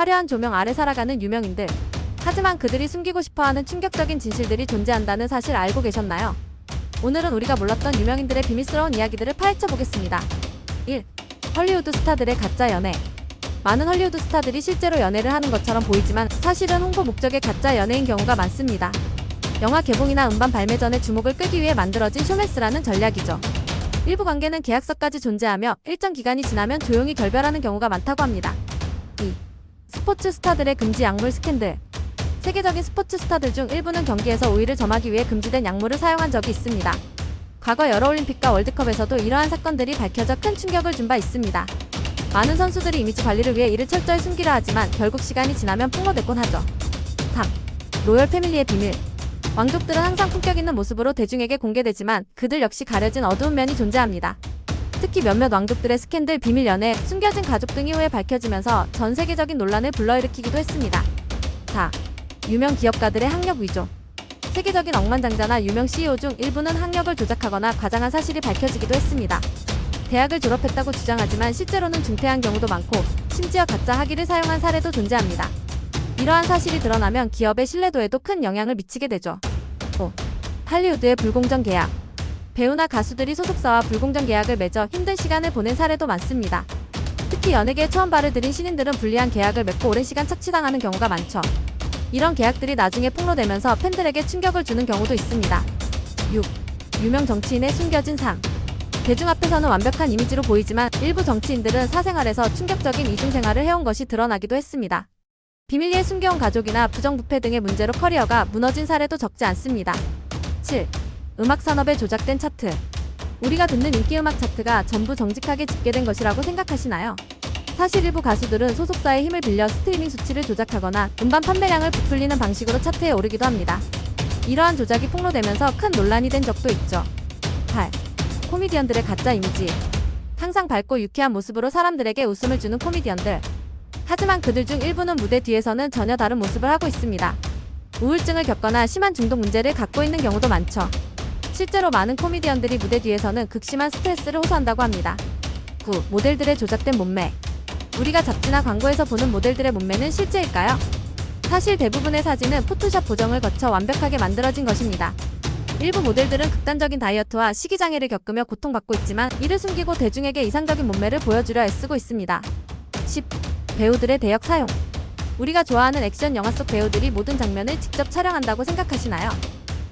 화려한 조명 아래 살아가는 유명인들. 하지만 그들이 숨기고 싶어하는 충격적인 진실들이 존재한다는 사실 알고 계셨나요? 오늘은 우리가 몰랐던 유명인들의 비밀스러운 이야기들을 파헤쳐 보겠습니다. 1. 헐리우드 스타들의 가짜 연애. 많은 헐리우드 스타들이 실제로 연애를 하는 것처럼 보이지만 사실은 홍보 목적의 가짜 연애인 경우가 많습니다. 영화 개봉이나 음반 발매 전에 주목을 끄기 위해 만들어진 쇼매스라는 전략이죠. 일부 관계는 계약서까지 존재하며 일정 기간이 지나면 조용히 결별하는 경우가 많다고 합니다. 2. 스포츠 스타들의 금지 약물 스캔들. 세계적인 스포츠 스타들 중 일부는 경기에서 우위를 점하기 위해 금지된 약물을 사용한 적이 있습니다. 과거 여러 올림픽과 월드컵에서도 이러한 사건들이 밝혀져 큰 충격을 준 바 있습니다. 많은 선수들이 이미지 관리를 위해 이를 철저히 숨기려 하지만 결국 시간이 지나면 폭로되곤 하죠. 3. 로열 패밀리의 비밀. 왕족들은 항상 품격 있는 모습으로 대중에게 공개되지만 그들 역시 가려진 어두운 면이 존재합니다. 특히 몇몇 왕족들의 스캔들, 비밀 연애, 숨겨진 가족 등이 후에 밝혀지면서 전 세계적인 논란을 불러일으키기도 했습니다. 4. 유명 기업가들의 학력 위조. 세계적인 억만장자나 유명 CEO 중 일부는 학력을 조작하거나 과장한 사실이 밝혀지기도 했습니다. 대학을 졸업했다고 주장하지만 실제로는 중퇴한 경우도 많고 심지어 가짜 학위를 사용한 사례도 존재합니다. 이러한 사실이 드러나면 기업의 신뢰도에도 큰 영향을 미치게 되죠. 5. 할리우드의 불공정 계약. 배우나 가수들이 소속사와 불공정 계약을 맺어 힘든 시간을 보낸 사례도 많습니다. 특히 연예계에 처음 발을 들인 신인들은 불리한 계약을 맺고 오랜 시간 착취당하는 경우가 많죠. 이런 계약들이 나중에 폭로되면서 팬들에게 충격을 주는 경우도 있습니다. 6. 유명 정치인의 숨겨진 삶. 대중 앞에서는 완벽한 이미지로 보이지만 일부 정치인들은 사생활에서 충격적인 이중생활을 해온 것이 드러나기도 했습니다. 비밀리에 숨겨온 가족이나 부정부패 등의 문제로 커리어가 무너진 사례도 적지 않습니다. 7. 음악 산업에 조작된 차트. 우리가 듣는 인기 음악 차트가 전부 정직하게 집계된 것이라고 생각하시나요? 사실 일부 가수들은 소속사의 힘을 빌려 스트리밍 수치를 조작하거나 음반 판매량을 부풀리는 방식으로 차트에 오르기도 합니다. 이러한 조작이 폭로되면서 큰 논란이 된 적도 있죠. 8. 코미디언들의 가짜 이미지. 항상 밝고 유쾌한 모습으로 사람들에게 웃음을 주는 코미디언들. 하지만 그들 중 일부는 무대 뒤에서는 전혀 다른 모습을 하고 있습니다. 우울증을 겪거나 심한 중독 문제를 갖고 있는 경우도 많죠. 실제로 많은 코미디언들이 무대 뒤에서는 극심한 스트레스를 호소한다고 합니다. 9. 모델들의 조작된 몸매. 우리가 잡지나 광고에서 보는 모델들의 몸매는 실제일까요? 사실 대부분의 사진은 포토샵 보정을 거쳐 완벽하게 만들어진 것입니다. 일부 모델들은 극단적인 다이어트와 식이장애를 겪으며 고통받고 있지만 이를 숨기고 대중에게 이상적인 몸매를 보여주려 애쓰고 있습니다. 10. 배우들의 대역 사용. 우리가 좋아하는 액션 영화 속 배우들이 모든 장면을 직접 촬영한다고 생각하시나요?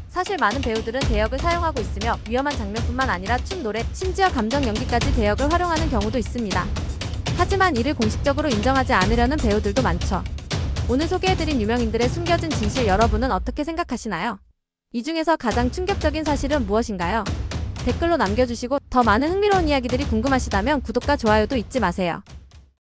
사실 많은 배우들은 대역을 사용하고 있으며 위험한 장면뿐만 아니라 춤, 노래, 심지어 감정 연기까지 대역을 활용하는 경우도 있습니다. 하지만 이를 공식적으로 인정하지 않으려는 배우들도 많죠. 오늘 소개해드린 유명인들의 숨겨진 진실, 여러분은 어떻게 생각하시나요? 이 중에서 가장 충격적인 사실은 무엇인가요? 댓글로 남겨주시고 더 많은 흥미로운 이야기들이 궁금하시다면 구독과 좋아요도 잊지 마세요.